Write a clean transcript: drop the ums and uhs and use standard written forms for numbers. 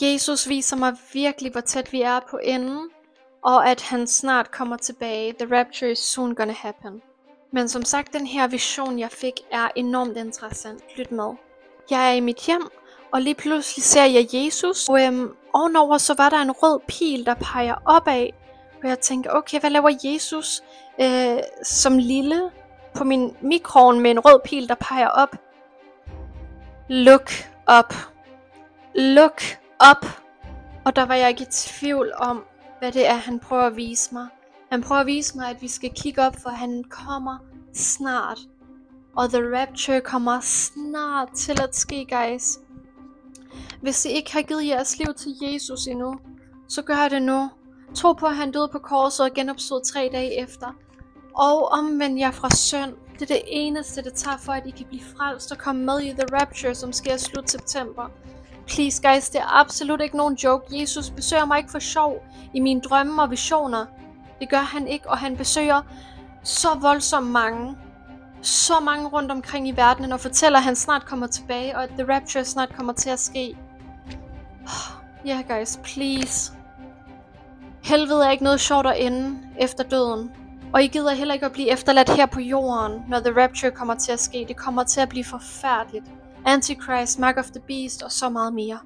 Jesus viser mig virkelig, hvor tæt vi er på enden, og at han snart kommer tilbage. The rapture is soon gonna happen. Men som sagt, den her vision, jeg fik, er enormt interessant. Lyt med. Jeg er i mit hjem, og lige pludselig ser jeg Jesus, og ovenover så var der en rød pil, der peger opad. Og jeg tænker, okay, hvad laver Jesus som lille på min mikroovn med en rød pil, der peger op? Look up. Look up. Og der var jeg ikke i tvivl om, hvad det er, han prøver at vise mig. Han prøver at vise mig, at vi skal kigge op, for han kommer snart. Og the rapture kommer snart til at ske, guys. Hvis I ikke har givet jeres liv til Jesus endnu, så gør det nu. Tro på, at han døde på korset og genopstod 3 dage efter. Og omvend jer fra synd. Det er det eneste, det tager for, at I kan blive frelst og komme med i the rapture, som sker slut september. Please guys, det er absolut ikke nogen joke. Jesus besøger mig ikke for sjov i mine drømme og visioner. Det gør han ikke, og han besøger så voldsomt mange. Så mange rundt omkring i verdenen og fortæller, at han snart kommer tilbage, og at the rapture snart kommer til at ske. Yeah guys, please. Helvede er ikke noget sjovt at ende efter døden. Og I gider heller ikke at blive efterladt her på jorden, når the rapture kommer til at ske. Det kommer til at blive forfærdeligt. Antichrist, Mark of the Beast og så meget mere.